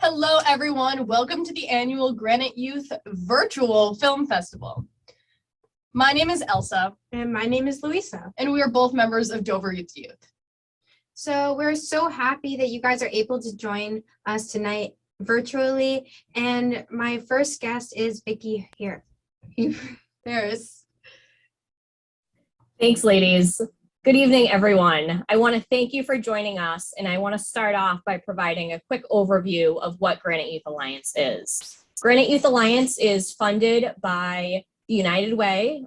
Hello, everyone. Welcome to the annual Granite Youth Virtual Film Festival. My name is Elsa. And my name is Louisa. And we are both members of Dover Youth to Youth. So we're so happy that you guys are able to join us tonight virtually. And my first guest is Vicky here. Paris. Thanks, ladies. Good evening, everyone. I want to thank you for joining us, and I want to start off by providing a quick overview of what Granite Youth Alliance is. Granite Youth Alliance is funded by the United Way,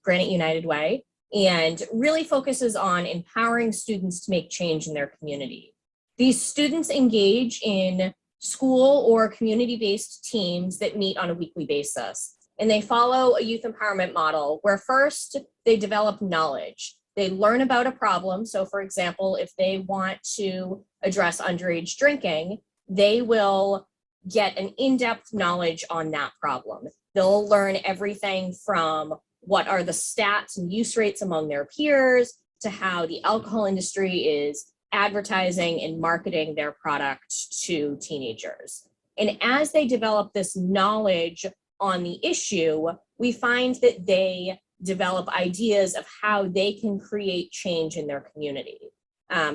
Granite United Way, and really focuses on empowering students to make change in their community. These students engage in school or community-based teams that meet on a weekly basis, and they follow a youth empowerment model where first they develop knowledge. They learn about a problem. So for example, if they want to address underage drinking, they will get an in-depth knowledge on that problem. They'll learn everything from what are the stats and use rates among their peers to how the alcohol industry is advertising and marketing their product to teenagers. And as they develop this knowledge on the issue, we find that they develop ideas of how they can create change in their community.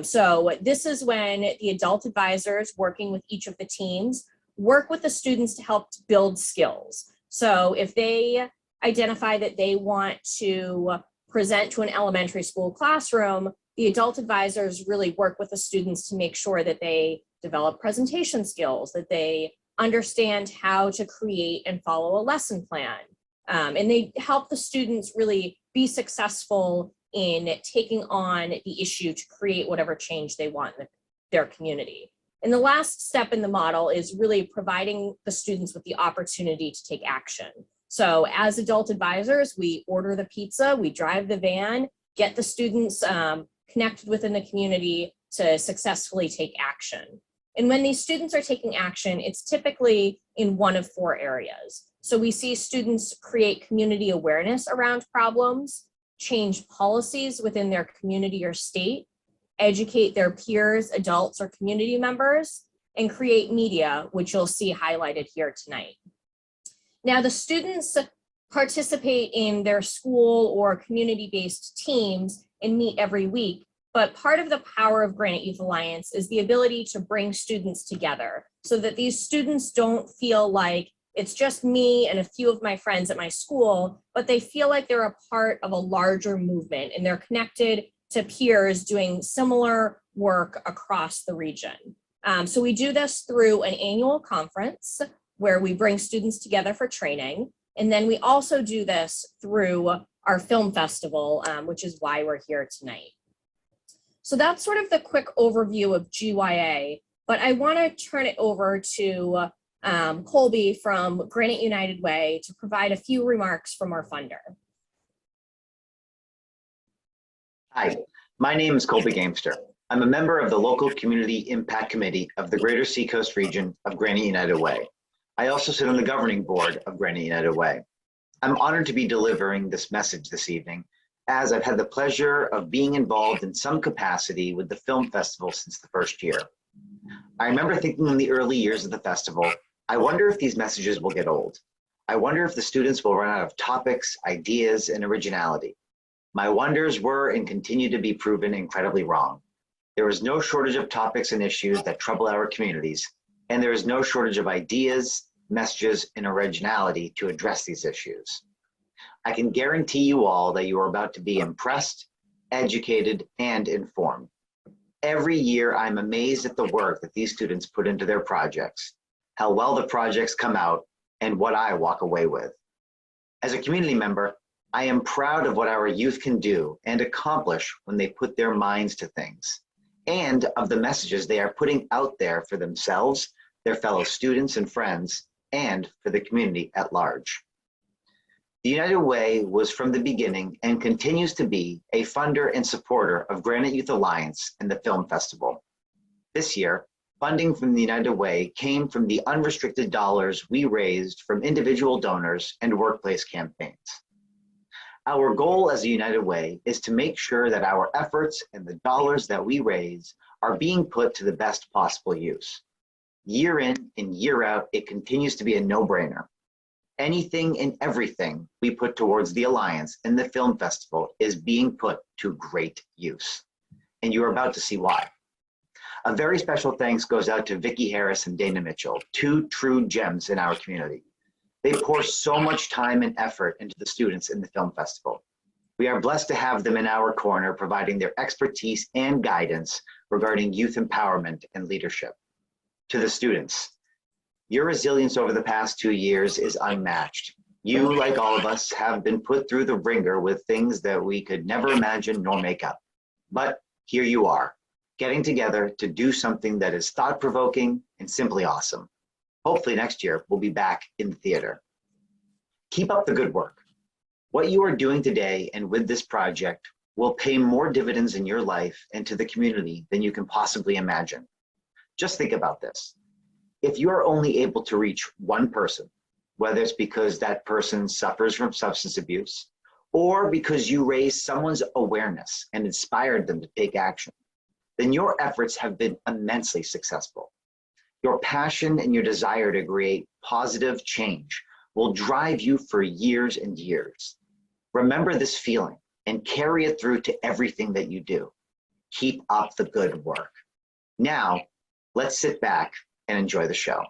So this is when the adult advisors working with each of the teams work with the students to help build skills. So if they identify that they want to present to an elementary school classroom, the adult advisors really work with the students to make sure that they develop presentation skills, that they understand how to create and follow a lesson plan. And they help the students really be successful in taking on the issue to create whatever change they want in their community. And the last step in the model is really providing the students with the opportunity to take action. So as adult advisors, we order the pizza, we drive the van, get the students connected within the community to successfully take action. And when these students are taking action, it's typically in one of four areas. So we see students create community awareness around problems, change policies within their community or state, educate their peers, adults, or community members, and create media, which you'll see highlighted here tonight. Now, the students participate in their school or community-based teams and meet every week, but part of the power of Granite Youth Alliance is the ability to bring students together so that these students don't feel like it's just me and a few of my friends at my school, but they feel like they're a part of a larger movement and they're connected to peers doing similar work across the region. So we do this through an annual conference where we bring students together for training. And then we also do this through our film festival, which is why we're here tonight. So that's sort of the quick overview of GYA, but I want to turn it over to Colby from Granite United Way to provide a few remarks from our funder. Hi, my name is Colby Gamester. I'm a member of the local community impact committee of the Greater Seacoast region of Granite United Way. I also sit on the governing board of Granite United Way. I'm honored to be delivering this message this evening, as I've had the pleasure of being involved in some capacity with the film festival since the first year. I remember thinking in the early years of the festival, I wonder if these messages will get old. I wonder if the students will run out of topics, ideas, and originality. My wonders were and continue to be proven incredibly wrong. There is no shortage of topics and issues that trouble our communities, and there is no shortage of ideas, messages, and originality to address these issues. I can guarantee you all that you are about to be impressed, educated, and informed. Every year, I'm amazed at the work that these students put into their projects, how well the projects come out, and what I walk away with. As a community member, I am proud of what our youth can do and accomplish when they put their minds to things, and of the messages they are putting out there for themselves, their fellow students and friends, and for the community at large. The United Way was from the beginning and continues to be a funder and supporter of Granite Youth Alliance and the Film Festival. This year, funding from the United Way came from the unrestricted dollars we raised from individual donors and workplace campaigns. Our goal as a United Way is to make sure that our efforts and the dollars that we raise are being put to the best possible use. Year in and year out, it continues to be a no-brainer. Anything and everything we put towards the Alliance and the film festival is being put to great use. And you're about to see why. A very special thanks goes out to Vicki Harris and Dana Mitchell, two true gems in our community. They pour so much time and effort into the students in the film festival. We are blessed to have them in our corner, providing their expertise and guidance regarding youth empowerment and leadership. To the students, your resilience over the past 2 years is unmatched. You, like all of us, have been put through the ringer with things that we could never imagine nor make up. But here you are, getting together to do something that is thought-provoking and simply awesome. Hopefully next year, we'll be back in the theater. Keep up the good work. What you are doing today and with this project will pay more dividends in your life and to the community than you can possibly imagine. Just think about this. If you are only able to reach one person, whether it's because that person suffers from substance abuse or because you raised someone's awareness and inspired them to take action, then your efforts have been immensely successful. Your passion and your desire to create positive change will drive you for years and years. Remember this feeling and carry it through to everything that you do. Keep up the good work. Now, let's sit back and enjoy the show.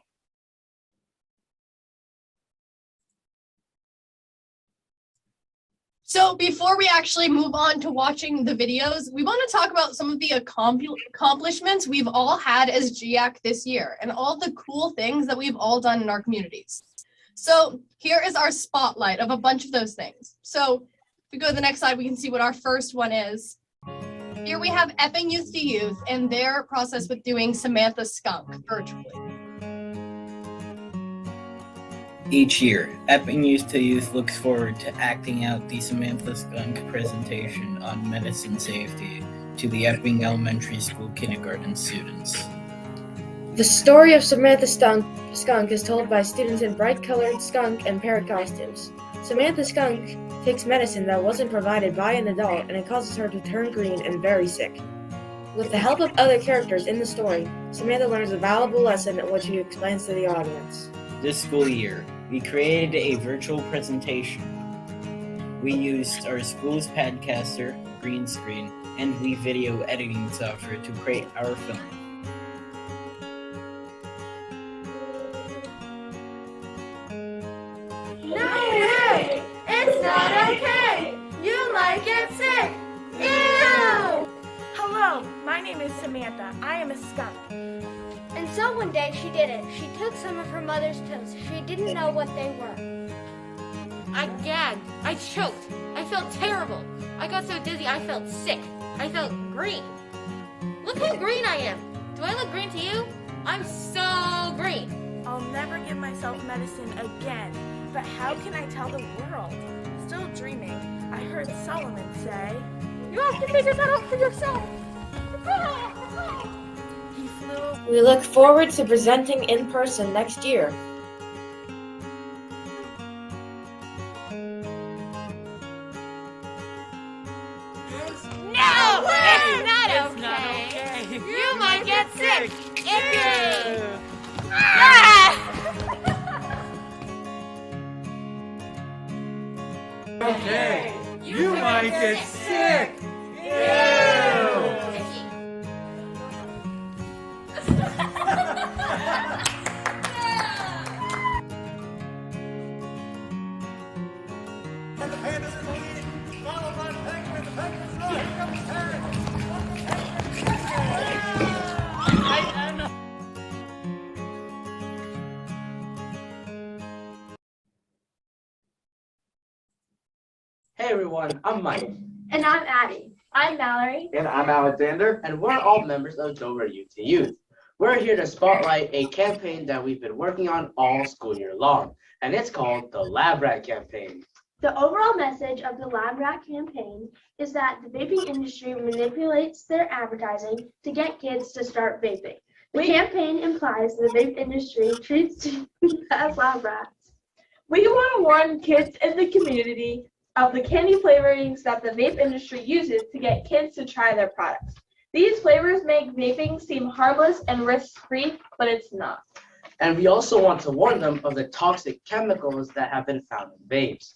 So before we actually move on to watching the videos, we want to talk about some of the accomplishments we've all had as GIAC this year and all the cool things that we've all done in our communities. So here is our spotlight of a bunch of those things. So if we go to the next slide, we can see what our first one is. Here we have Epping Youth to Youth and their process with doing Samantha Skunk virtually. Each year, Epping Youth to Youth looks forward to acting out the Samantha Skunk presentation on medicine safety to the Epping Elementary School kindergarten students. The story of Samantha Skunk is told by students in bright-colored skunk and parrot costumes. Samantha Skunk takes medicine that wasn't provided by an adult, and it causes her to turn green and very sick. With the help of other characters in the story, Samantha learns a valuable lesson which she explains to the audience. This school year, we created a virtual presentation. We used our school's Padcaster, green screen, and Wii video editing software to create our film. No way! It's not okay! You might get sick! Ew! Hello, my name is Samantha. I am a skunk. And so one day she did it. She took some of her mother's pills. She didn't know what they were. I gagged. I choked. I felt terrible. I got so dizzy I felt sick. I felt green. Look how green I am. Do I look green to you? I'm so green. I'll never give myself medicine again. But how can I tell the world? Still dreaming, I heard Solomon say, You have to figure that out for yourself. he flew. We look forward to presenting in person next year. No, it's not okay. You might get sick. Icky. Okay, you might get sick. Hey everyone, I'm Mike. And I'm Addie. I'm Mallory. And I'm Alexander. And we're all members of Dover Youth to Youth. We're here to spotlight a campaign that we've been working on all school year long, and it's called the Lab Rat Campaign. The overall message of the Lab Rat campaign is that the vaping industry manipulates their advertising to get kids to start vaping. The campaign implies the vape industry treats students as lab rats. We want to warn kids in the community of the candy flavorings that the vape industry uses to get kids to try their products. These flavors make vaping seem harmless and risk-free, but it's not. And we also want to warn them of the toxic chemicals that have been found in vapes.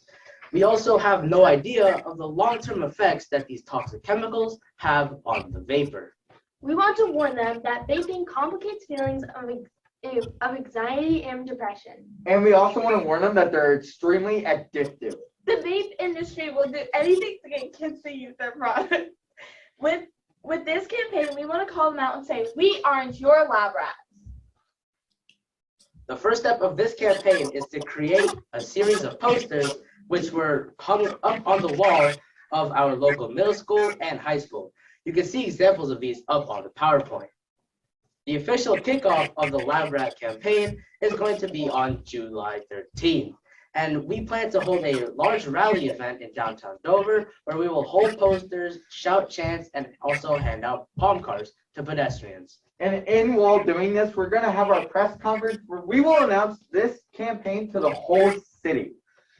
We also have no idea of the long-term effects that these toxic chemicals have on the vapor. We want to warn them that vaping complicates feelings of anxiety and depression. And we also want to warn them that they're extremely addictive. The vape industry will do anything to get kids to use their product. With this campaign, we want to call them out and say, we aren't your lab rats. The first step of this campaign is to create a series of posters which were hung up on the wall of our local middle school and high school. You can see examples of these up on the PowerPoint. The official kickoff of the Lab Rat campaign is going to be on July 13th. And we plan to hold a large rally event in downtown Dover where we will hold posters, shout chants, and also hand out palm cards to pedestrians. And while doing this, we're going to have our press conference where we will announce this campaign to the whole city.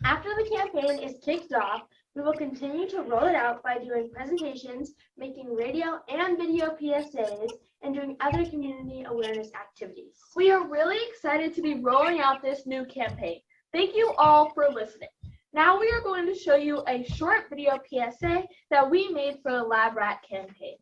After the campaign is kicked off, we will continue to roll it out by doing presentations, making radio and video PSAs, and doing other community awareness activities. We are really excited to be rolling out this new campaign. Thank you all for listening. Now we are going to show you a short video PSA that we made for the Lab Rat campaign.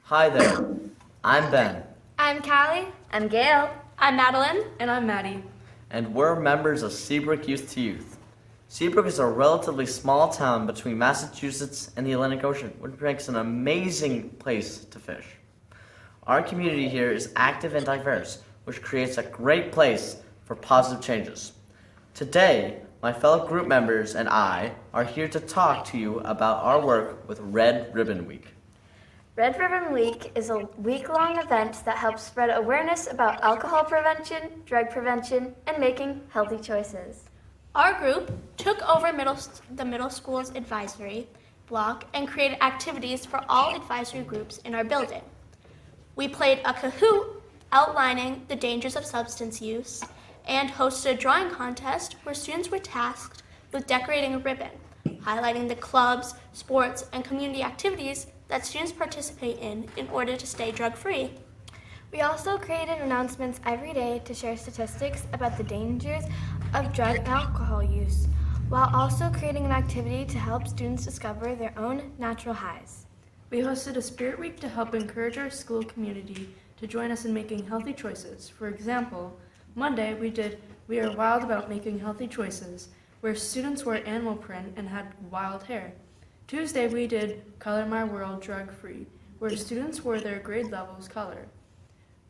Hi there, I'm Ben, I'm Callie. I'm Gail. I'm Madeline. And I'm Maddie. and we're members of Seabrook Youth to Youth. Seabrook is a relatively small town between Massachusetts and the Atlantic Ocean, which makes an amazing place to fish. Our community here is active and diverse, which creates a great place for positive changes. Today, my fellow group members and I are here to talk to you about our work with Red Ribbon Week. Red Ribbon Week is a week-long event that helps spread awareness about alcohol prevention, drug prevention, and making healthy choices. Our group took over the middle school's advisory block and created activities for all advisory groups in our building. We played a Kahoot outlining the dangers of substance use and hosted a drawing contest where students were tasked with decorating a ribbon, highlighting the clubs, sports, and community activities that students participate in order to stay drug-free. We also created announcements every day to share statistics about the dangers of drug and alcohol use, while also creating an activity to help students discover their own natural highs. We hosted a Spirit Week to help encourage our school community to join us in making healthy choices. For example, Monday we did We Are Wild About Making Healthy Choices, where students wore animal print and had wild hair. Tuesday we did Color My World Drug Free, where students wore their grade levels color.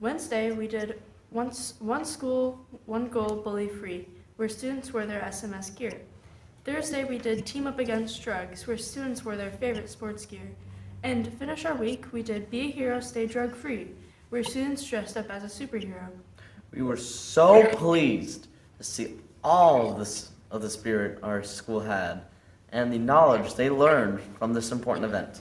Wednesday we did One School, One Goal Bully Free, where students wore their SMS gear. Thursday we did Team Up Against Drugs, where students wore their favorite sports gear. And to finish our week, we did Be a Hero, Stay Drug Free, where students dressed up as a superhero. We were so pleased to see all of the spirit our school had and the knowledge they learned from this important event.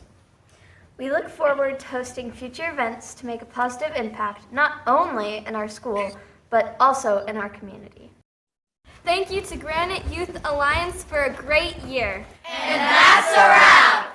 We look forward to hosting future events to make a positive impact, not only in our school, but also in our community. Thank you to Granite Youth Alliance for a great year. And that's a wrap!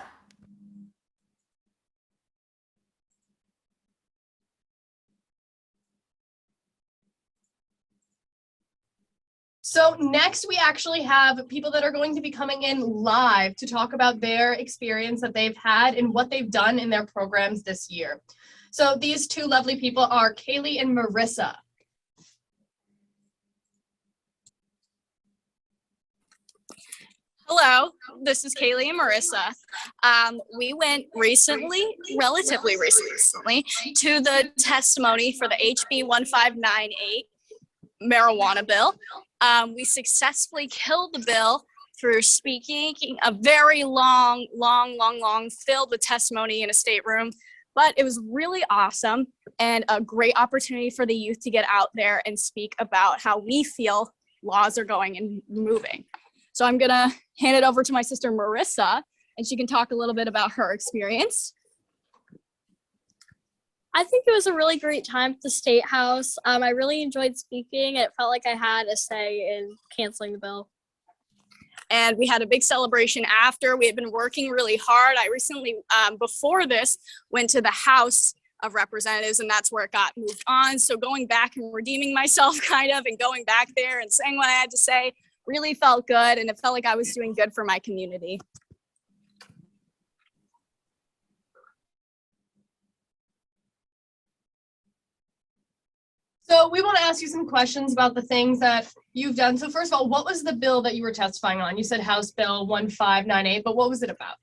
So next we actually have people that are going to be coming in live to talk about their experience that they've had and what they've done in their programs this year. So these two lovely people are Kaylee and Marissa. Hello, this is Kaylee and Marissa. We went relatively recently, to the testimony for the HB 1598 marijuana bill. We successfully killed the bill through speaking a very long, filled with testimony in a stateroom. But it was really awesome and a great opportunity for the youth to get out there and speak about how we feel laws are going and moving. So I'm gonna hand it over to my sister Marissa, and she can talk a little bit about her experience. I think it was a really great time at the State House. I really enjoyed speaking. It felt like I had a say in canceling the bill. And we had a big celebration after. We had been working really hard. I recently, before this, went to the House of Representatives, and that's where it got moved on. So going back and redeeming myself kind of, and going back there and saying what I had to say really felt good, and it felt like I was doing good for my community. So we want to ask you some questions about the things that you've done. So first of all, what was the bill that you were testifying on? You said House Bill 1598, but what was it about?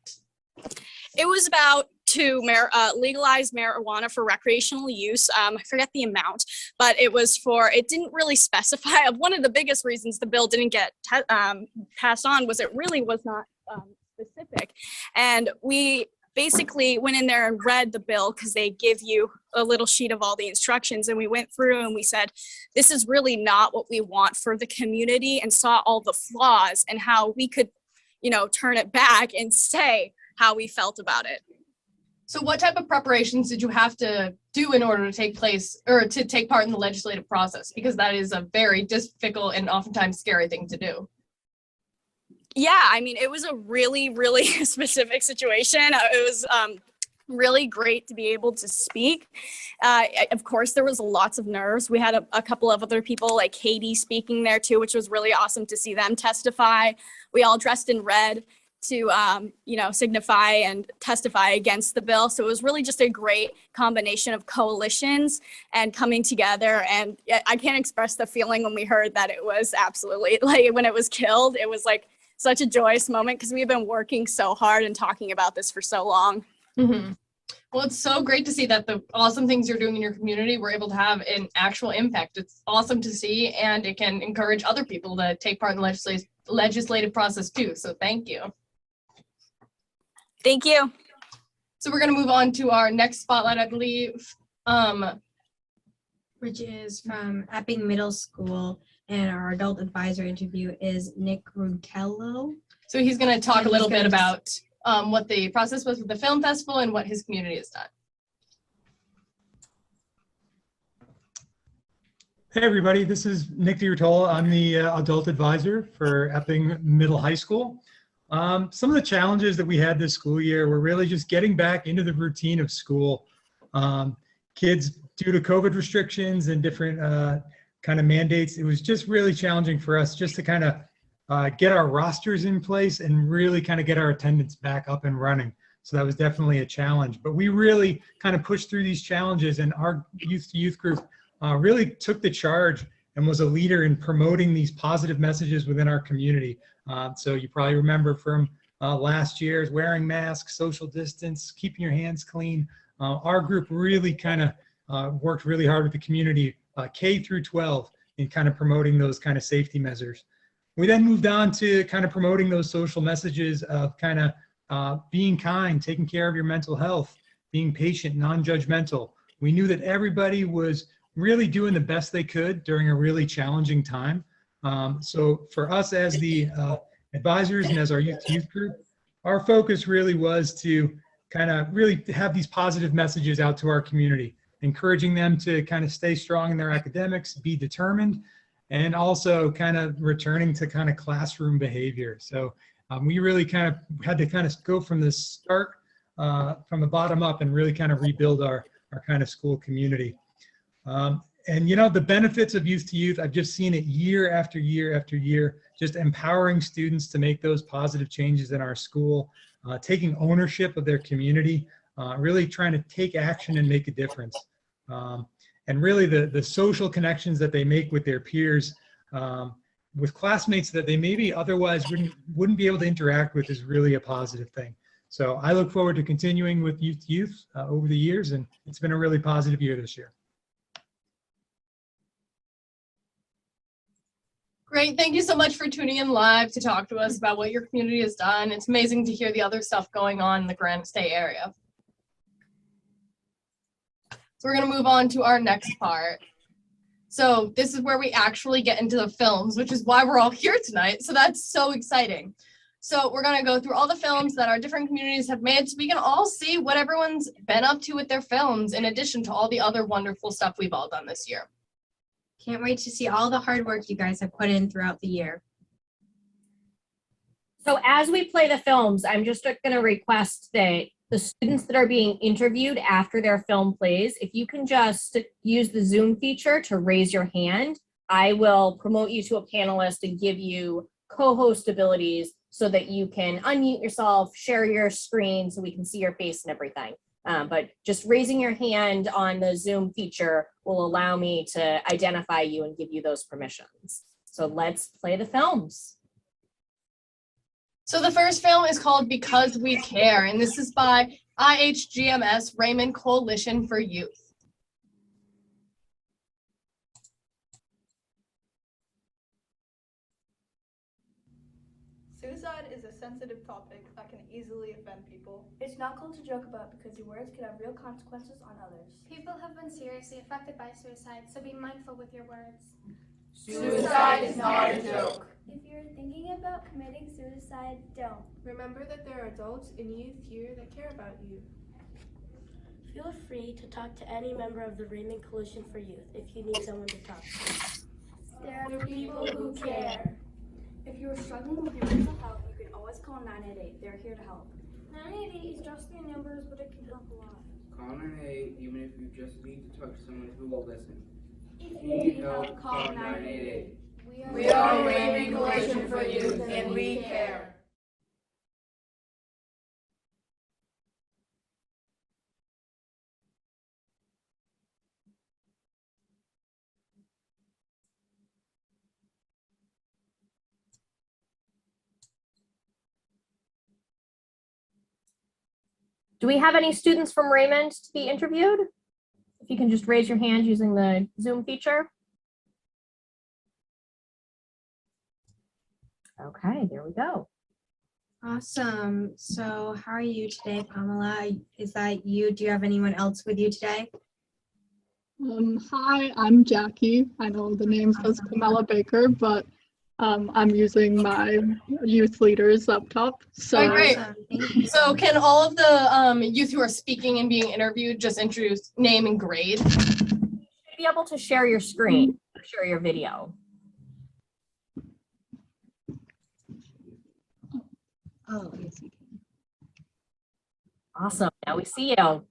It was about to legalize marijuana for recreational use. I forget the amount, but it didn't really specify. One of the biggest reasons the bill didn't get passed on was it really was not specific. And we basically went in there and read the bill because they give you a little sheet of all the instructions, and we went through and we said, this is really not what we want for the community, and saw all the flaws and how we could, turn it back and say how we felt about it. So what type of preparations did you have to do in order to take part in the legislative process? Because that is a very difficult and oftentimes scary thing to do. Yeah, I mean, it was a really, really specific situation. It was really great to be able to speak. Of course, there was lots of nerves. We had a couple of other people like Katie speaking there too, which was really awesome to see them testify. We all dressed in red to signify and testify against the bill. So it was really just a great combination of coalitions and coming together. And I can't express the feeling when we heard that it was absolutely, like, when it was killed, it was like such a joyous moment because we've been working so hard and talking about this for so long. Mm-hmm. Well, it's so great to see that the awesome things you're doing in your community were able to have an actual impact. It's awesome to see, and it can encourage other people to take part in the legislative process too. So thank you. Thank you. So we're going to move on to our next spotlight, I believe, which is from Epping Middle School, and our adult advisor interview is Nick Rutello. So he's going to talk a little bit about what the process was with the film festival and what his community has done. Hey everybody, this is Nick Rutello. I'm the adult advisor for Epping Middle High School. Some of the challenges that we had this school year were really just getting back into the routine of school. Kids, due to COVID restrictions and different kind of mandates, it was just really challenging for us just to kind of get our rosters in place and really kind of get our attendance back up and running. So that was definitely a challenge. But we really kind of pushed through these challenges, and our youth group really took the charge and was a leader in promoting these positive messages within our community. So you probably remember from last year's wearing masks, social distance, keeping your hands clean. Our group really kind of worked really hard with the community, K through 12, in kind of promoting those kind of safety measures. We then moved on to kind of promoting those social messages of kind of being kind, taking care of your mental health, being patient, non-judgmental. We knew that everybody was really doing the best they could during a really challenging time. So for us as the advisors and as our youth group, our focus really was to kind of really have these positive messages out to our community, encouraging them to kind of stay strong in their academics, be determined, and also kind of returning to kind of classroom behavior. So we really kind of had to kind of go from the start, from the bottom up, and really kind of rebuild our kind of school community. And the benefits of Youth to Youth, I've just seen it year after year after year, just empowering students to make those positive changes in our school, taking ownership of their community, really trying to take action and make a difference. And really the social connections that they make with their peers with classmates that they maybe otherwise wouldn't be able to interact with is really a positive thing. So I look forward to continuing with Youth over the years, and it's been a really positive year this year. Great. Thank you so much for tuning in live to talk to us about what your community has done. It's amazing to hear the other stuff going on in the Granite State area. So we're going to move on to our next part. So this is where we actually get into the films, which is why we're all here tonight. So that's so exciting. So we're going to go through all the films that our different communities have made so we can all see what everyone's been up to with their films, in addition to all the other wonderful stuff we've all done this year. Can't wait to see all the hard work you guys have put in throughout the year. So as we play the films, I'm just going to request that the students that are being interviewed after their film plays, if you can just use the Zoom feature to raise your hand, I will promote you to a panelist and give you co-host abilities so that you can unmute yourself, share your screen so we can see your face and everything. But just raising your hand on the Zoom feature will allow me to identify you and give you those permissions. So let's play the films. So the first film is called Because We Care, and this is by IHGMS Raymond Coalition for Youth. Suicide is a sensitive topic that can easily offend people. It's not cool to joke about because your words can have real consequences on others. People have been seriously affected by suicide, so be mindful with your words. Suicide is not a joke. If you're thinking about committing suicide, don't. Remember that there are adults and youth here that care about you. Feel free to talk to any member of the Raymond Coalition for Youth if you need someone to talk to. There are people who care. If you are struggling with your mental health, you can always call 988. They're here to help. 988 is just 3 numbers, but it can help a lot. Call 988 even if you just need to talk to someone who will listen. If you need help, call 988. We are Raymond Coalition for Youth, and we care. Do we have any students from Raymond to be interviewed? If you can just raise your hand using the Zoom feature. Okay, there we go. Awesome. So how are you today, Pamela? Is that you? Do you have anyone else with you today? Hi, I'm Jackie. I know the name says Pamela Baker, but I'm using my youth leader's laptop. So Oh, great. So can all of the youth who are speaking and being interviewed just introduce name and grade? You should be able to share your screen, share your video. Oh, yes, we can. Awesome. Now we see you.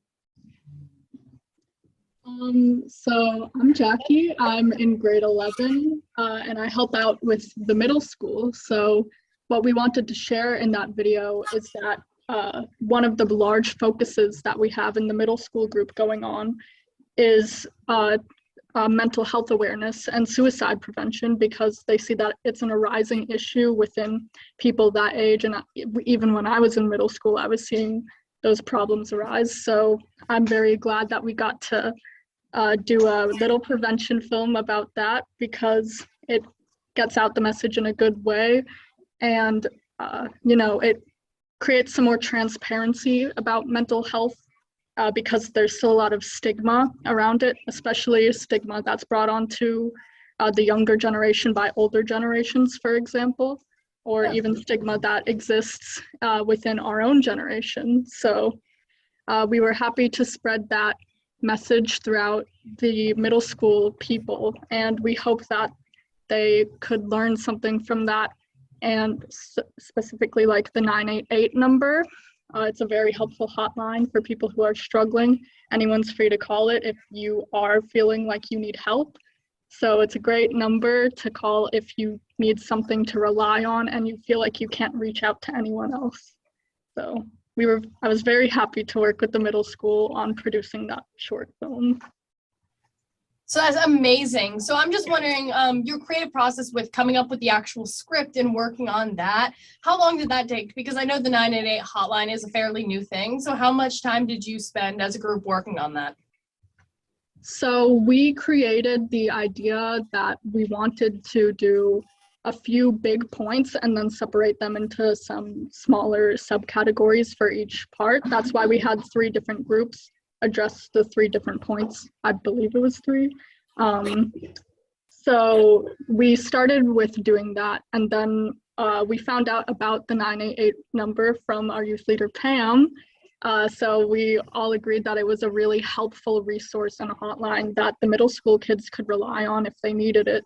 So I'm Jackie. I'm in grade 11, and I help out with the middle school. So what we wanted to share in that video is that one of the large focuses that we have in the middle school group going on is mental health awareness and suicide prevention, because they see that it's an arising issue within people that age. And even when I was in middle school, I was seeing those problems arise. So I'm very glad that we got to do a little prevention film about that, because it gets out the message in a good way. And, you know, it creates some more transparency about mental health, because there's still a lot of stigma around it, especially stigma that's brought onto the younger generation by older generations, for example, or even stigma that exists within our own generation. So we were happy to spread that message throughout the middle school people, and we hope that they could learn something from that, and specifically like the 988 number. It's a very helpful hotline for people who are struggling. Anyone's free to call it if you are feeling like you need help. So it's a great number to call if you need something to rely on and you feel like you can't reach out to anyone else. So I was very happy to work with the middle school on producing that short film. So that's amazing. So I'm just wondering, your creative process with coming up with the actual script and working on that, how long did that take? Because I know the 988 hotline is a fairly new thing. So how much time did you spend as a group working on that? So we created the idea that we wanted to do a few big points and then separate them into some smaller subcategories for each part. That's why we had 3 different groups address the 3 different points. I believe it was 3. So we started with doing that, and then we found out about the 988 number from our youth leader, Pam. So we all agreed that it was a really helpful resource and a hotline that the middle school kids could rely on if they needed it.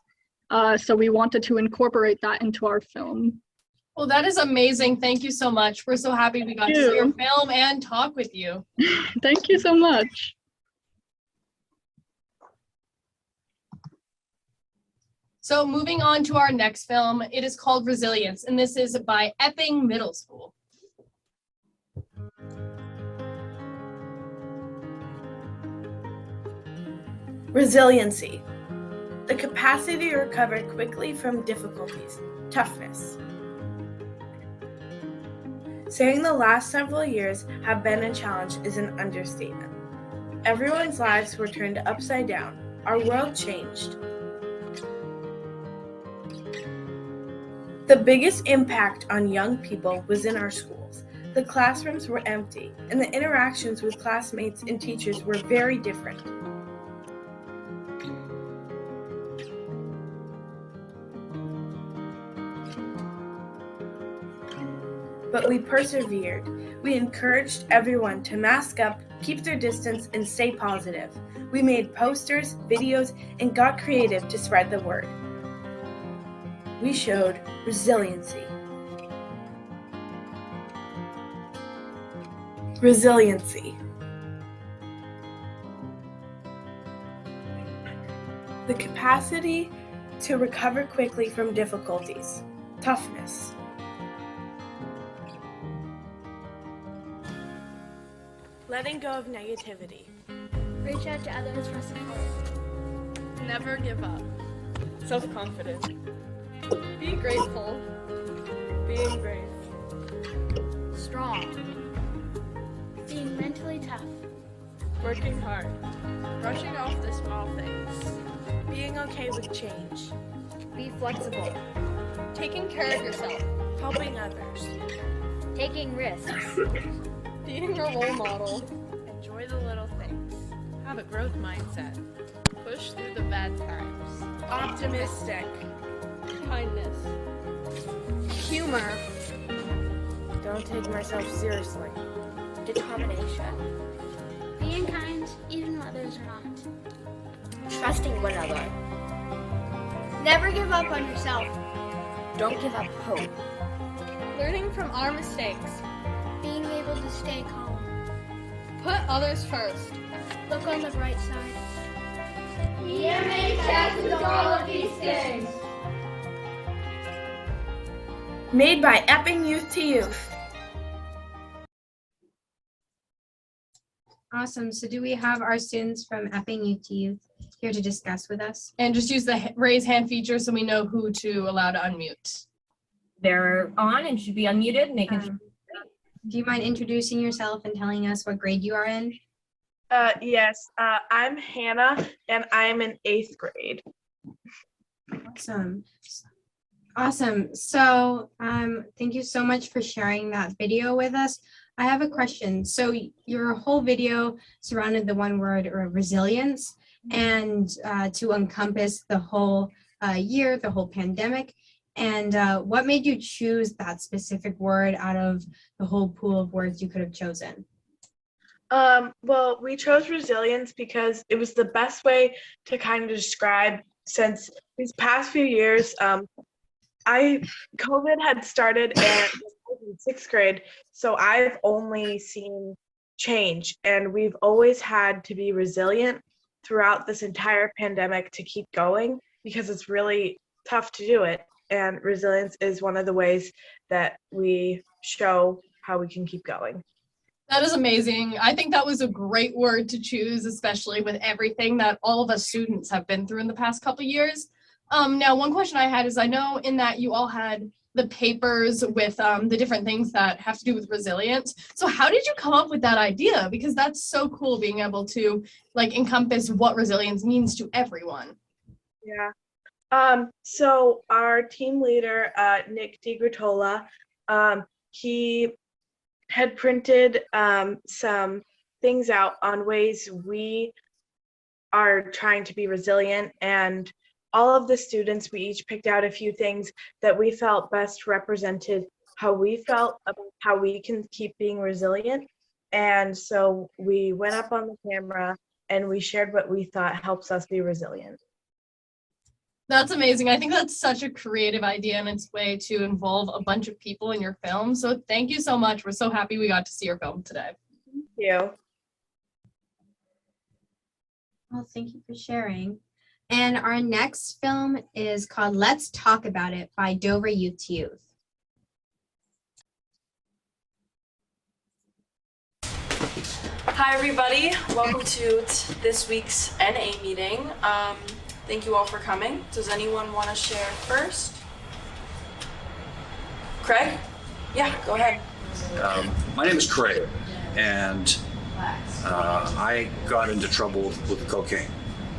So we wanted to incorporate that into our film. Well, that is amazing. Thank you so much. We're so happy we got to see your film and talk with you. Thank you so much. So moving on to our next film, it is called Resilience, and this is by Epping Middle School. Resiliency. The capacity to recover quickly from difficulties. Toughness. Saying the last several years have been a challenge is an understatement. Everyone's lives were turned upside down. Our world changed. The biggest impact on young people was in our schools. The classrooms were empty, and the interactions with classmates and teachers were very different. But we persevered. We encouraged everyone to mask up, keep their distance, and stay positive. We made posters, videos, and got creative to spread the word. We showed resiliency. Resiliency. The capacity to recover quickly from difficulties. Toughness. Letting go of negativity. Reach out to others for support. Never give up. Self-confident. Be grateful. Being brave. Strong. Being mentally tough. Working hard. Brushing off the small things. Being okay with change. Be flexible. Taking care of yourself. Helping others. Taking risks. Being a role model. Enjoy the little things. Have a growth mindset. Push through the bad times. Optimistic. Kindness. Humor. Don't take myself seriously. Determination. Being kind even when others are not. Trusting one another. Never give up on yourself. Don't give up hope. Learning from our mistakes. Being able to stay calm. Put others first. Look on the bright side. EMA tackles all of these things. Made by Epping Youth to Youth. Awesome. So do we have our students from Epping Youth to Youth here to discuss with us? And just use the raise hand feature so we know who to allow to unmute. They're on and should be unmuted, and they can. Do you mind introducing yourself and telling us what grade you are in? Yes, I'm Hannah, and I'm in 8th grade. Awesome. Awesome. So thank you so much for sharing that video with us. I have a question. So your whole video surrounded the one word or resilience, and to encompass the whole year, the whole pandemic. And what made you choose that specific word out of the whole pool of words you could have chosen? Well, we chose resilience because it was the best way to kind of describe, since these past few years, COVID had started in 6th grade, so I've only seen change, and we've always had to be resilient throughout this entire pandemic to keep going, because it's really tough to do it. And resilience is one of the ways that we show how we can keep going. That is amazing. I think that was a great word to choose, especially with everything that all of us students have been through in the past couple of years. Now, one question I had is, I know in that you all had the papers with the different things that have to do with resilience. So how did you come up with that idea? Because that's so cool, being able to like encompass what resilience means to everyone. Yeah. So our team leader, Nick DiGratola, he had printed some things out on ways we are trying to be resilient, and all of the students, we each picked out a few things that we felt best represented how we felt about how we can keep being resilient. And so we went up on the camera and we shared what we thought helps us be resilient. That's amazing. I think that's such a creative idea and its way to involve a bunch of people in your film. So thank you so much. We're so happy we got to see your film today. Thank you. Well, thank you for sharing. And our next film is called Let's Talk About It by Dover Youth to Youth. Hi everybody, welcome to this week's NA meeting. Thank you all for coming. Does anyone want to share first? Craig? Yeah, go ahead. My name is Craig, and I got into trouble with cocaine.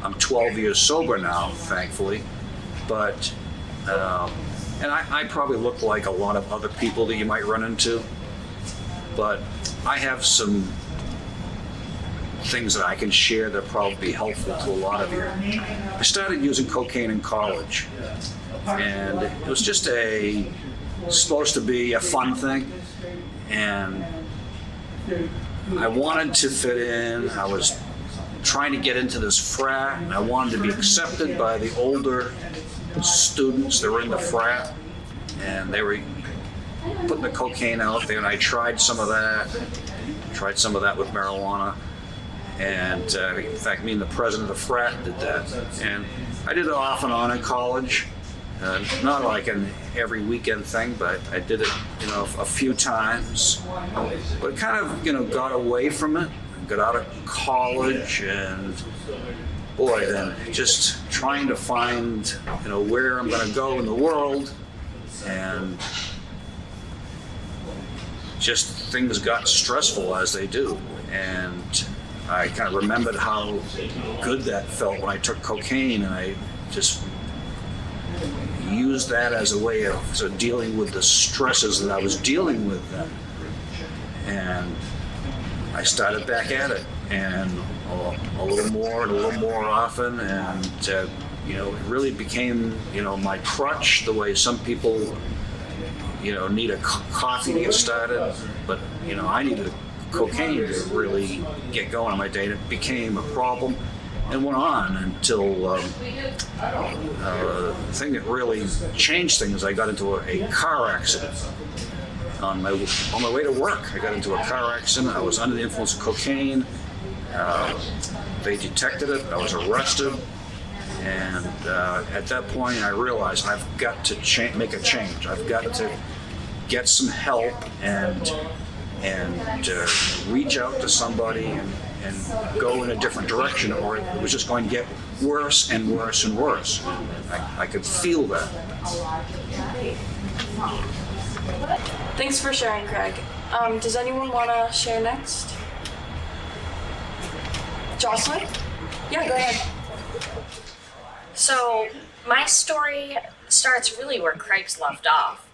I'm 12 years sober now, thankfully, but, and I probably look like a lot of other people that you might run into, but I have some things that I can share that probably be helpful to a lot of you. I started using cocaine in college, and it was just supposed to be a fun thing, and I wanted to fit in. I was trying to get into this frat, and I wanted to be accepted by the older students that were in the frat, and they were putting the cocaine out there, and I tried some of that with marijuana. And in fact, me and the president of the frat did that. And I did it off and on in college. Not like an every weekend thing, but I did it, a few times. But kind of, got away from it, got out of college, and boy, then just trying to find, where I'm going to go in the world, and just things got stressful as they do. And I kind of remembered how good that felt when I took cocaine, and I just used that as a way of sort of dealing with the stresses that I was dealing with then. And I started back at it, and a little more often, and it really became, my crutch, the way some people, need a coffee to get started, but, I needed cocaine to really get going on my day. And it became a problem and went on until the thing that really changed things, I got into a car accident on my way to work. I got into a car accident. I was under the influence of cocaine. They detected it. I was arrested. And at that point, I realized I've got to make a change. I've got to get some help and reach out to somebody and go in a different direction, or it was just going to get worse and worse and worse. I could feel that. Thanks for sharing, Craig. Does anyone want to share next? Jocelyn? Yeah, go ahead. So my story starts really where Craig's left off.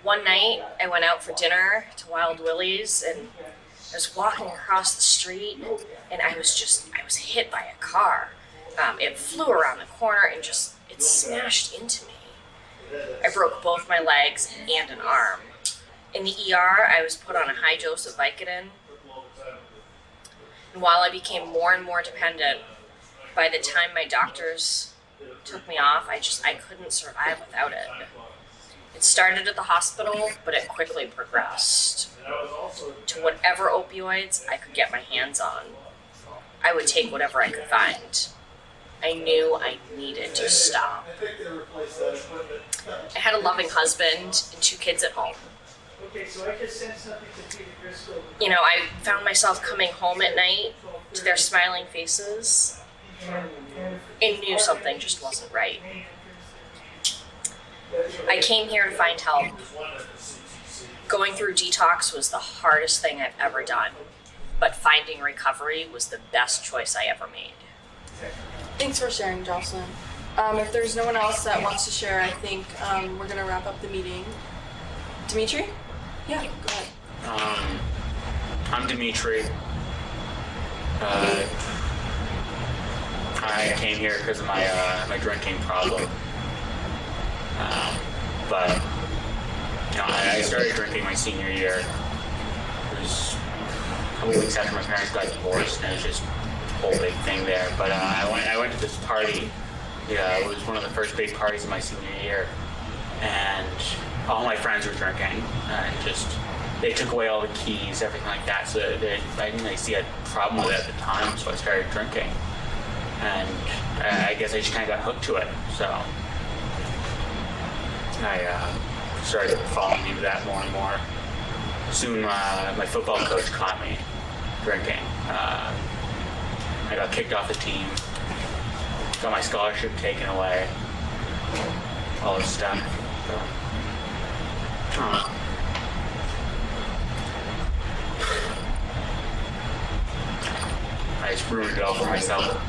One night I went out for dinner to Wild Willie's, and I was walking across the street, and I was hit by a car. It flew around the corner and it smashed into me. I broke both my legs and an arm. In the ER, I was put on a high dose of Vicodin. And while I became more and more dependent, by the time my doctors took me off, I couldn't survive without it. It started at the hospital, but it quickly progressed to whatever opioids I could get my hands on. I would take whatever I could find. I knew I needed to stop. I had a loving husband and 2 kids at home. You know, I found myself coming home at night to their smiling faces and knew something just wasn't right. I came here to find help. Going through detox was the hardest thing I've ever done, but finding recovery was the best choice I ever made. Thanks for sharing, Jocelyn. If there's no one else that wants to share, I think we're gonna wrap up the meeting. Dimitri? Yeah, go ahead. I'm Dimitri. I came here because of my drinking problem. But you know, I started drinking my senior year. It was a couple weeks after my parents got divorced, and it was just a whole big thing there. But I went to this party. Yeah, it was one of the first big parties of my senior year, and all my friends were drinking, and just they took away all the keys, everything like that. So I didn't really see a problem with it at the time, so I started drinking, and I guess I just kind of got hooked to it. So I started falling into that more and more. Soon, my football coach caught me drinking. I got kicked off the team, got my scholarship taken away, all this stuff. So, I just ruined it all for myself.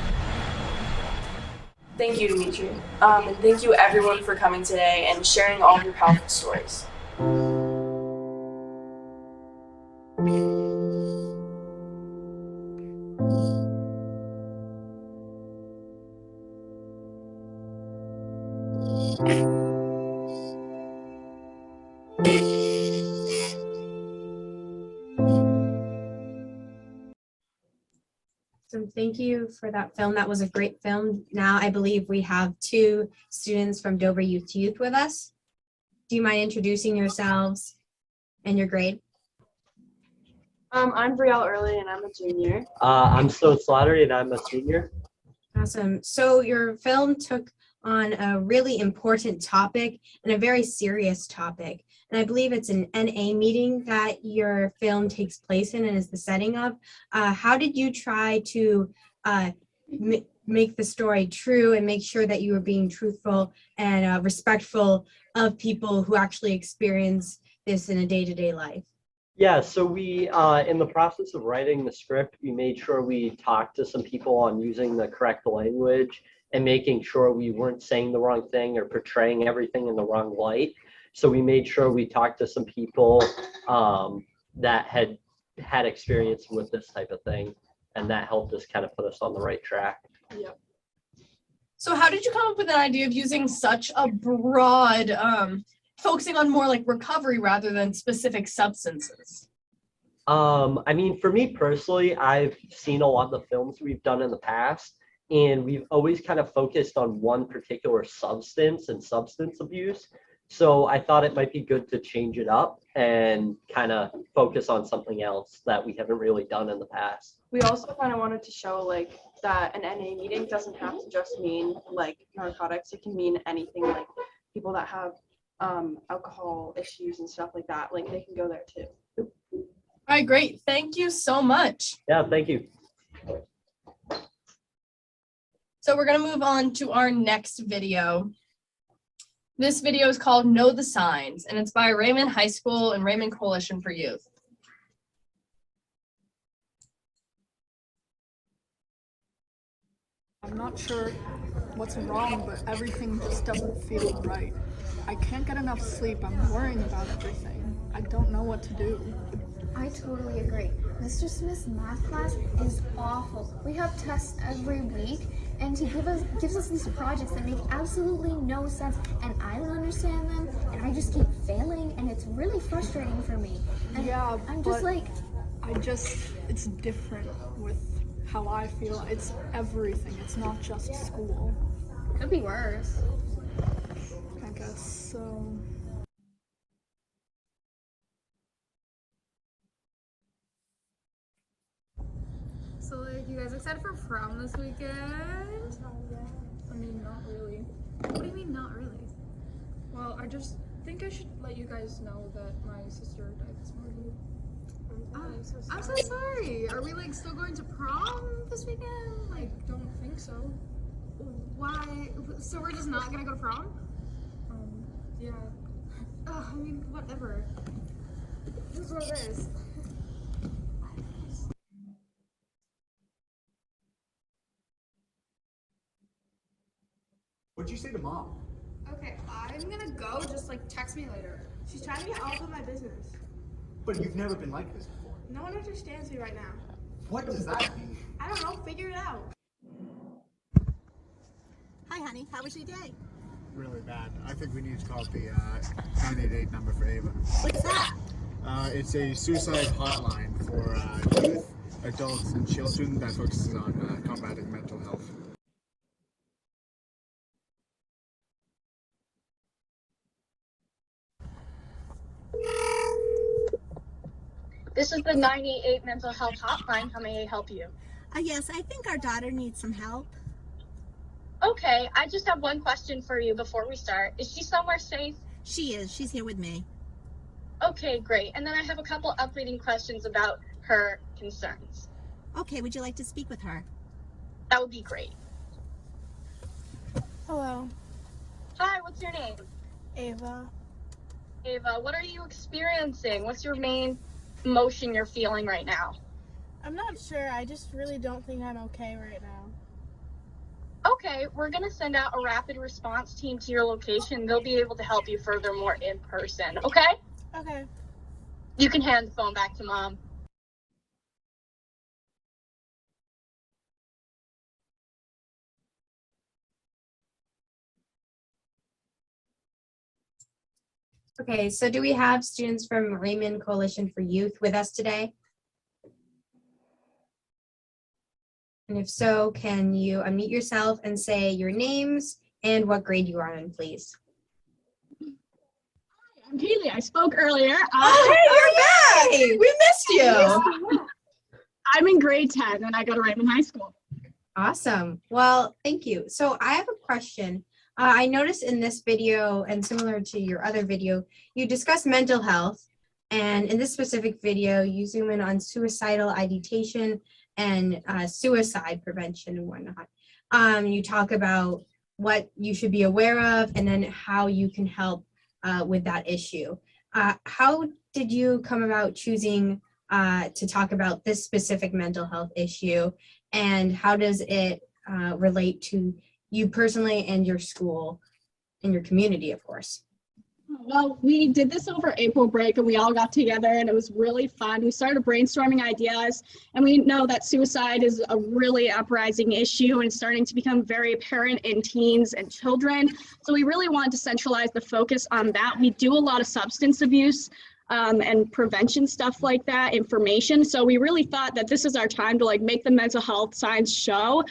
Thank you, Dimitri. And thank you everyone for coming today and sharing all of your powerful stories. So thank you for that film. That was a great film. Now I believe we have two students from Dover Youth to Youth with us. Do you mind introducing yourselves and your grade? I'm Brielle Early and I'm a junior. I'm Stone Slattery and I'm a senior. Awesome. So your film took on a really important topic and a very serious topic. And I believe it's an NA meeting that your film takes place in and is the setting of. How did you try to make the story true and make sure that you were being truthful and respectful of people who actually experience this in a day-to-day life? Yeah, so we, in the process of writing the script, we made sure we talked to some people on using the correct language and making sure we weren't saying the wrong thing or portraying everything in the wrong light. So we made sure we talked to some people that had experience with this type of thing, and that helped us kind of put us on the right track. Yep. So how did you come up with an idea of using such a broad, focusing on more like recovery rather than specific substances? I mean, for me personally, I've seen a lot of the films we've done in the past, and we've always kind of focused on one particular substance and substance abuse. So I thought it might be good to change it up and kind of focus on something else that we haven't really done in the past. We also kind of wanted to show like that an NA meeting doesn't have to just mean like narcotics. It can mean anything, like people that have alcohol issues and stuff like that. Like they can go there too. All right, great. Thank you so much. Yeah, thank you. So we're going to move on to our next video. This video is called Know the Signs, and it's by Raymond High School and Raymond Coalition for Youth. I'm not sure what's wrong, but everything just doesn't feel right. I can't get enough sleep. I'm worrying about everything. I don't know what to do. I totally agree. Mr. Smith's math class is awful. We have tests every week, and he gives us these projects that make absolutely no sense, and I don't understand them, and I just keep failing, and it's really frustrating for me. And yeah, I'm just like... it's different with how I feel. It's everything. It's not just school. Could be worse. I guess so. So, like, you guys excited for prom this weekend? I mean, not really. What do you mean, not really? Well, I just think I should let you guys know that my sister died this morning. I'm so sorry. Are we like still going to prom this weekend? Like, don't think so. Why? So we're just not gonna go to prom? Yeah. I mean, whatever. This is what it is. What'd you say to Mom? Okay, I'm gonna go. Just like text me later. She's trying to get all of my business. But you've never been like this before. No one understands me right now. What does that mean? I don't know, figure it out. Hi, honey. How was your day? Really bad. I think we need to call the 988 number for Ava. What's that? It's a suicide hotline for youth, adults, and children that focuses on combating mental health. This is the 988 Mental Health Hotline. How may I help you? Yes, I think our daughter needs some help. Okay, I just have one question for you before we start. Is she somewhere safe? She is. She's here with me. Okay, great. And then I have a couple upleading questions about her concerns. Okay, would you like to speak with her? That would be great. Hello. Hi, what's your name? Ava. Ava, what are you experiencing? What's your main emotion you're feeling right now? I'm not sure. I just really don't think I'm okay right now. Okay, we're going to send out a rapid response team to your location. They'll be able to help you furthermore in person, okay? Okay. You can hand the phone back to Mom. Okay, so do we have students from Raymond Coalition for Youth with us today? And if so, can you unmute yourself and say your names and what grade you are in, please? I'm Haley. I spoke earlier. Oh, hey, you're back! We missed you. I'm in grade 10 and I go to Raymond High School. Awesome. Well, thank you. So I have a question. I noticed in this video, and similar to your other video, you discuss mental health. And in this specific video, you zoom in on suicidal ideation and suicide prevention and whatnot. You talk about what you should be aware of and then how you can help with that issue. How did you come about choosing to talk about this specific mental health issue, and how does it relate to you personally and your school and your community, of course? Well, we did this over April break and we all got together and it was really fun. We started brainstorming ideas, and we know that suicide is a really uprising issue and starting to become very apparent in teens and children. So we really wanted to centralize the focus on that. We do a lot of substance abuse and prevention stuff like that, information. So we really thought that this is our time to like make the mental health science show.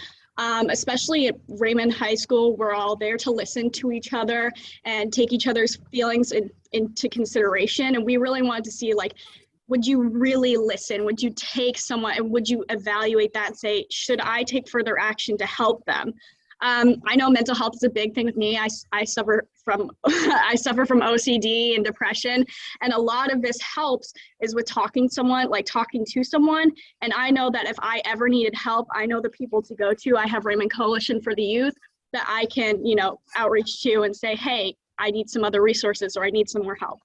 Especially at Raymond High School, we're all there to listen to each other and take each other's feelings into consideration. And we really wanted to see, like, would you really listen? Would you take someone and would you evaluate that and say, should I take further action to help them? I know mental health is a big thing with me. I suffer from OCD and depression, and a lot of this helps is with talking to someone. And I know that if I ever needed help, I know the people to go to. I have Raymond Coalition for the Youth that I can, outreach to and say, hey, I need some other resources or I need some more help.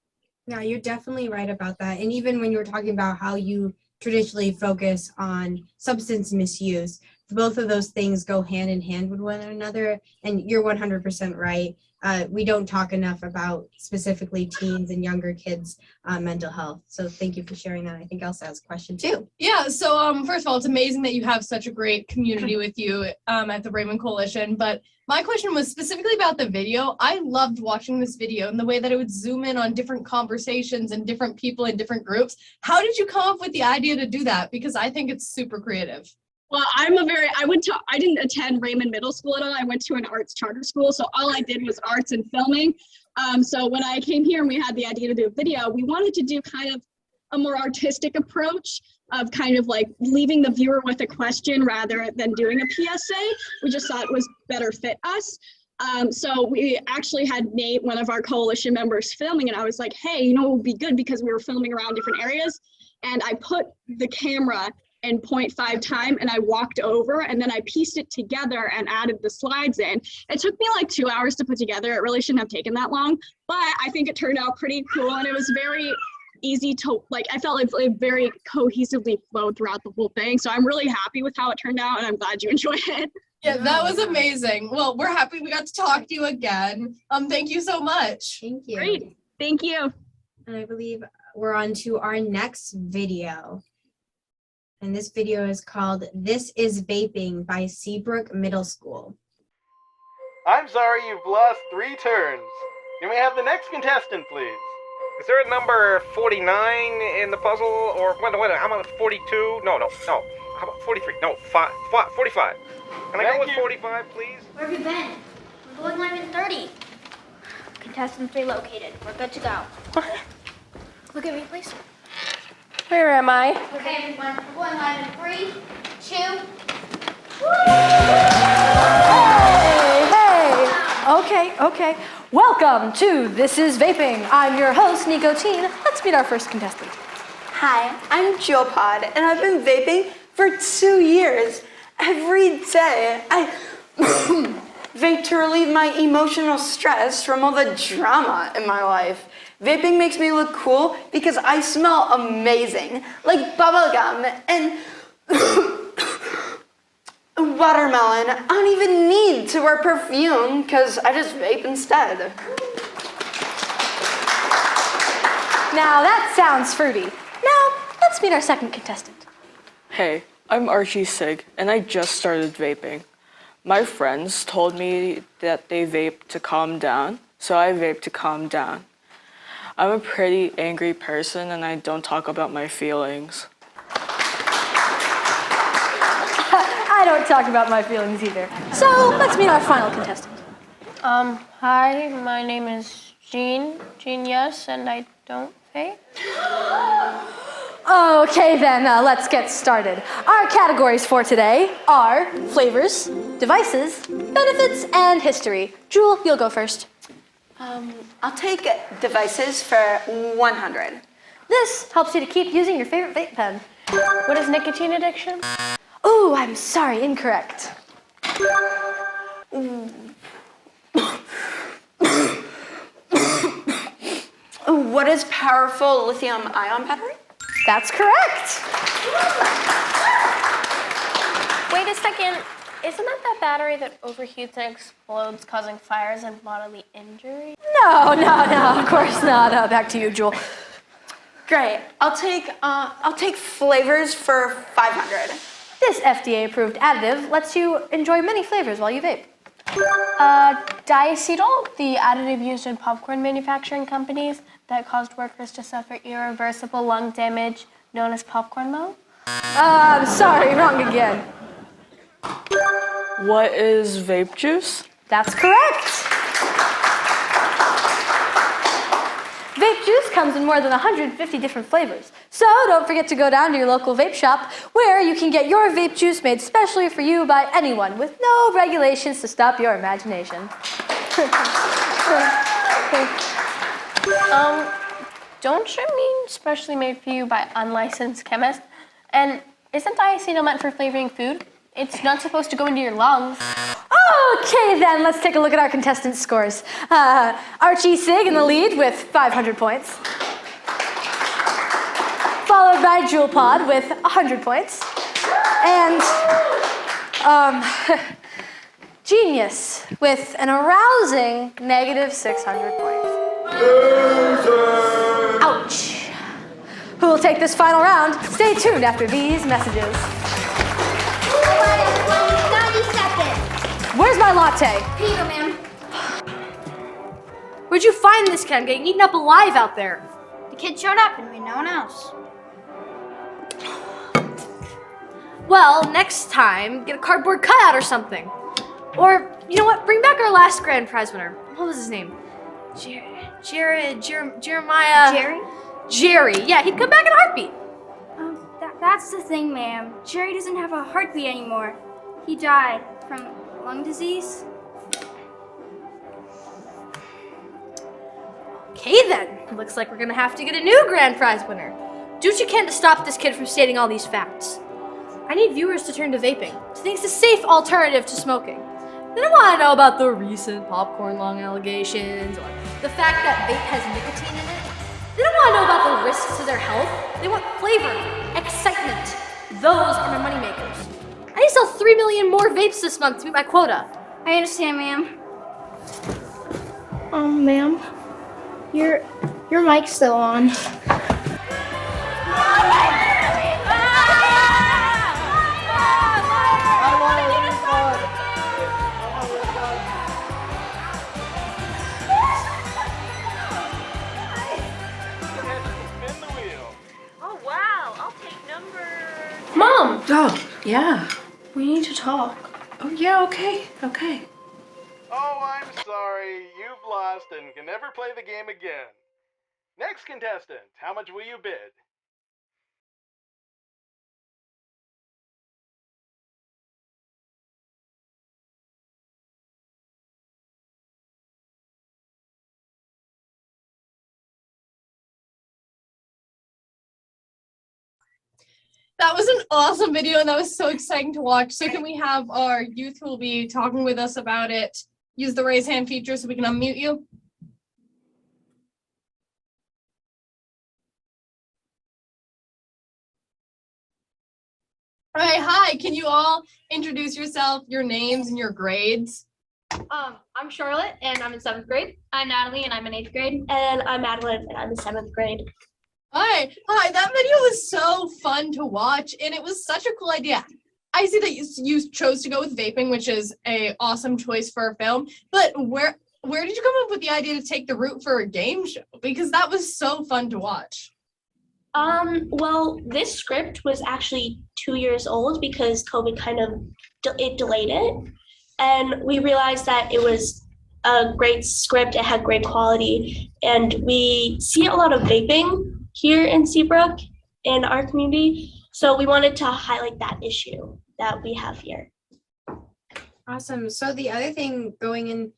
Yeah, you're definitely right about that. And even when you were talking about how you traditionally focus on substance misuse, both of those things go hand in hand with one another. And you're 100% right. We don't talk enough about specifically teens and younger kids' mental health. So thank you for sharing that. I think Elsa has a question too. Yeah, so first of all, it's amazing that you have such a great community with you at the Raymond Coalition. But my question was specifically about the video. I loved watching this video and the way that it would zoom in on different conversations and different people in different groups. How did you come up with the idea to do that? Because I think it's super creative. Well, I didn't attend Raymond Middle School at all. I went to an arts charter school. So all I did was arts and filming. So when I came here and we had the idea to do a video, we wanted to do kind of a more artistic approach of kind of like leaving the viewer with a question rather than doing a PSA. We just thought it was better fit us. So we actually had Nate, one of our coalition members, filming, and I was like, hey, you know, it would be good because we were filming around different areas. And I put the camera in 0.5 time and I walked over and then I pieced it together and added the slides in. It took me like 2 hours to put together. It really shouldn't have taken that long, but I think it turned out pretty cool and it was very easy to, like, I felt like it very cohesively flowed throughout the whole thing. So I'm really happy with how it turned out and I'm glad you enjoyed it. Yeah, that was amazing. Well, we're happy we got to talk to you again. Thank you so much. Thank you. Great. Thank you. And I believe we're on to our next video. And this video is called This is Vaping by Seabrook Middle School. I'm sorry you've lost 3 turns. Can we have the next contestant, please? Is there a number 49 in the puzzle? Or wait, how about 42? No. How about 43? No, 45. Can I go with 45, please? Where have you been? We're going live in 30. Contestants relocated. We're good to go. Look at me, please. Where am I? Okay, everyone. We're going live in 3, 2. Hey. Okay. Welcome to This is Vaping. I'm your host, Nico Teen. Let's meet our first contestant. Hi, I'm Jewel Pod, and I've been vaping for 2 years. Every day, I vape to relieve my emotional stress from all the drama in my life. Vaping makes me look cool because I smell amazing, like bubblegum and watermelon. I don't even need to wear perfume because I just vape instead. Now that sounds fruity. Now let's meet our second contestant. Hey, I'm Archie Sig, and I just started vaping. My friends told me that they vape to calm down, so I vape to calm down. I'm a pretty angry person, and I don't talk about my feelings. I don't talk about my feelings either. So let's meet our final contestant. Hi, my name is Jean, yes, and I don't vape. Okay then, let's get started. Our categories for today are flavors, devices, benefits, and history. Jewel, you'll go first. I'll take devices for 100. This helps you to keep using your favorite vape pen. What is nicotine addiction? Oh, I'm sorry, incorrect. What is powerful lithium-ion battery? That's correct. Wait a second. Isn't that battery that overheats and explodes, causing fires and bodily injury? No, of course not. Back to you, Jewel. Great. I'll take flavors for 500. This FDA-approved additive lets you enjoy many flavors while you vape. Diacetyl, the additive used in popcorn manufacturing companies that caused workers to suffer irreversible lung damage known as popcorn mold. I'm sorry, wrong again. What is vape juice? That's correct. Vape juice comes in more than 150 different flavors. So don't forget to go down to your local vape shop where you can get your vape juice made specially for you by anyone with no regulations to stop your imagination. Don't you mean specially made for you by unlicensed chemists? And isn't diacetyl meant for flavoring food? It's not supposed to go into your lungs. Okay then, let's take a look at our contestants' scores. Archie Sig in the lead with 500 points. Followed by Jewel Pod with 100 points. And Genius with an arousing negative 600 points. Ouch. Who will take this final round? Stay tuned after these messages. 90 seconds. Where's my latte? Peter, ma'am. Where'd you find this kid? I'm getting eaten up alive out there. The kid showed up and we no one else. Well, next time, get a cardboard cutout or something. Or, you know what? Bring back our last grand prize winner. What was his name? Jeremiah. Jerry? Jerry. Yeah, he'd come back in a heartbeat. That's the thing, ma'am. Jerry doesn't have a heartbeat anymore. He died from lung disease. Okay then, looks like we're gonna have to get a new grand prize winner. Do what you can to stop this kid from stating all these facts. I need viewers to turn to vaping, to think it's a safe alternative to smoking. They don't want to know about the recent popcorn lung allegations or the fact that vape has nicotine in it. They don't want to know about the risks to their health. They want flavor, excitement. Those are my money makers. I need to sell 3 million more vapes this month to meet my quota. I understand, ma'am. Ma'am, your mic's still on. Oh wow, I'll take number. Mom! Oh, yeah. We need to talk. Oh, yeah, okay. Oh, I'm sorry. You've lost and can never play the game again. Next contestant, how much will you bid? That was an awesome video and that was so exciting to watch. So can we have our youth who will be talking with us about it use the raise hand feature so we can unmute you? All right, hi, can you all introduce yourself, your names and your grades? I'm Charlotte and I'm in 7th grade. I'm Natalie and I'm in 8th grade. And I'm Madeline and I'm in 7th grade. Hi, that video was so fun to watch and it was such a cool idea. I see that you chose to go with vaping, which is a awesome choice for a film, but where did you come up with the idea to take the route for a game show? Because that was so fun to watch. Well, this script was actually 2 years old because COVID kind of delayed it. And we realized that it was a great script, it had great quality, and we see a lot of vaping here in Seabrook in our community. So we wanted to highlight that issue that we have here. Awesome. So the other thing going in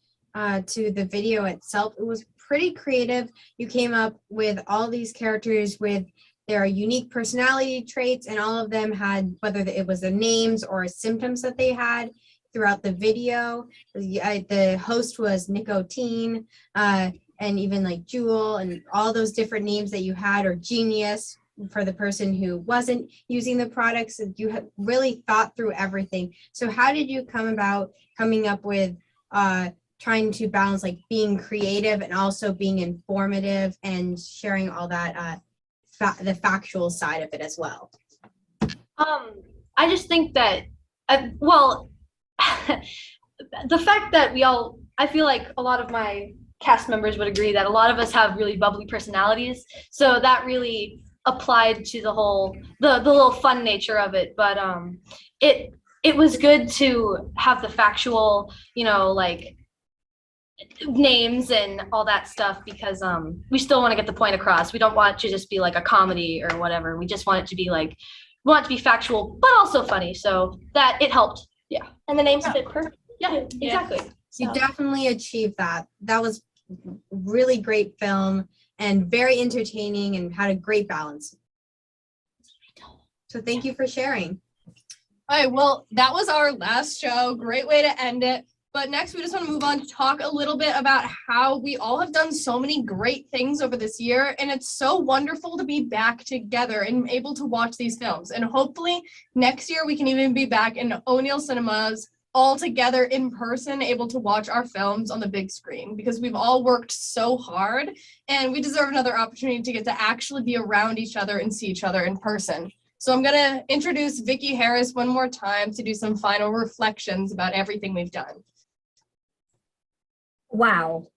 to the video itself, it was pretty creative. You came up with all these characters with their unique personality traits, and all of them had, whether it was the names or symptoms that they had throughout the video. The host was Nicotine, and even like Jewel, and all those different names that you had, or Genius for the person who wasn't using the products. You really thought through everything. So how did you come about coming up with trying to balance like being creative and also being informative and sharing all that the factual side of it as well? I just think that, the fact that I feel like a lot of my cast members would agree that a lot of us have really bubbly personalities. So that really applied to the whole, the little fun nature of it. But it was good to have the factual, like names and all that stuff, because we still want to get the point across. We don't want it to just be like a comedy or whatever. We just want it to be like, we want it to be factual, but also funny. So that it helped. Yeah. And the names fit perfect. Yeah, exactly. You definitely achieved that. That was really great film and very entertaining and had a great balance. So thank you for sharing. All right, well, that was our last show. Great way to end it. But next, we just want to move on to talk a little bit about how we all have done so many great things over this year. And it's so wonderful to be back together and able to watch these films. And hopefully next year we can even be back in O'Neill Cinemas all together in person, able to watch our films on the big screen, because we've all worked so hard and we deserve another opportunity to get to actually be around each other and see each other in person. So I'm going to introduce Vicki Harris one more time to do some final reflections about everything we've done. Wow,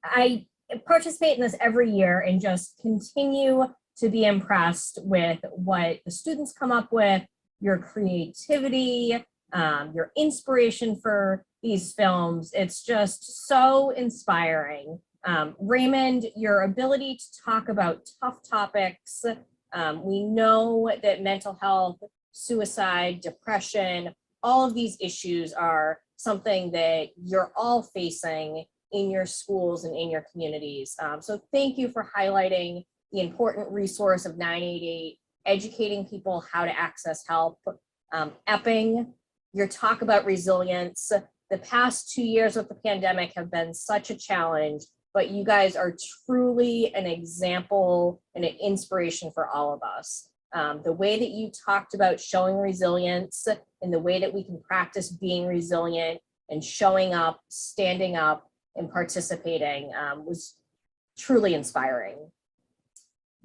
I participate in this every year and just continue to be impressed with what the students come up with, your creativity, your inspiration for these films. It's just so inspiring. Raymond, your ability to talk about tough topics. We know that mental health, suicide, depression, all of these issues are something that you're all facing in your schools and in your communities. So thank you for highlighting the important resource of 988, educating people how to access help. Epping, your talk about resilience. The past 2 years with the pandemic have been such a challenge, but you guys are truly an example and an inspiration for all of us. The way that you talked about showing resilience and the way that we can practice being resilient and showing up, standing up, and participating was truly inspiring.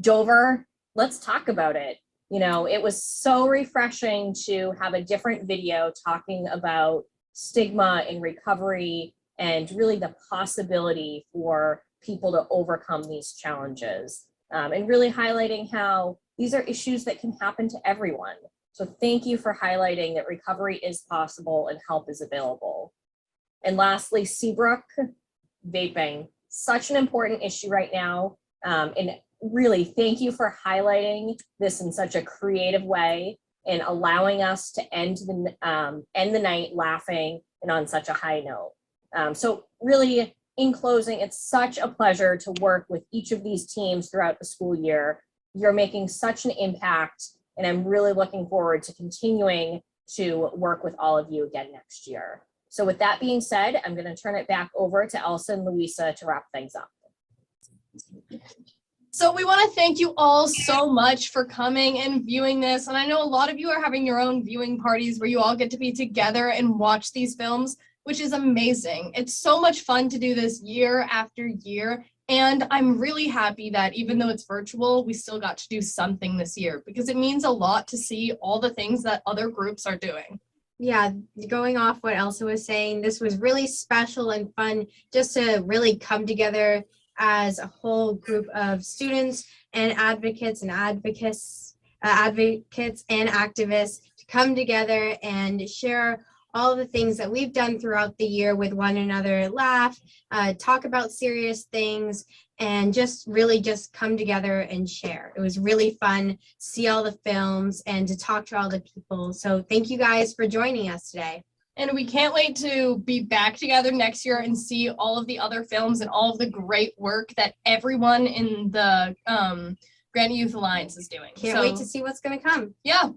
Dover, let's talk about it. You know, it was so refreshing to have a different video talking about stigma and recovery and really the possibility for people to overcome these challenges, and really highlighting how these are issues that can happen to everyone. So thank you for highlighting that recovery is possible and help is available. And lastly, Seabrook, vaping, such an important issue right now. And really thank you for highlighting this in such a creative way and allowing us to end the night laughing and on such a high note. So really, in closing, it's such a pleasure to work with each of these teams throughout the school year. You're making such an impact, and I'm really looking forward to continuing to work with all of you again next year. So with that being said, I'm going to turn it back over to Elsa and Louisa to wrap things up. So we want to thank you all so much for coming and viewing this. And I know a lot of you are having your own viewing parties where you all get to be together and watch these films, which is amazing. It's so much fun to do this year after year. And I'm really happy that even though it's virtual, we still got to do something this year because it means a lot to see all the things that other groups are doing. Yeah, going off what Elsa was saying, this was really special and fun just to really come together as a whole group of students and advocates and advocates and activists to come together and share all the things that we've done throughout the year with one another, laugh, talk about serious things, and just really just come together and share. It was really fun to see all the films and to talk to all the people. So thank you guys for joining us today. And we can't wait to be back together next year and see all of the other films and all of the great work that everyone in the Granite Youth Alliance is doing. Can't wait to see what's going to come. Yeah.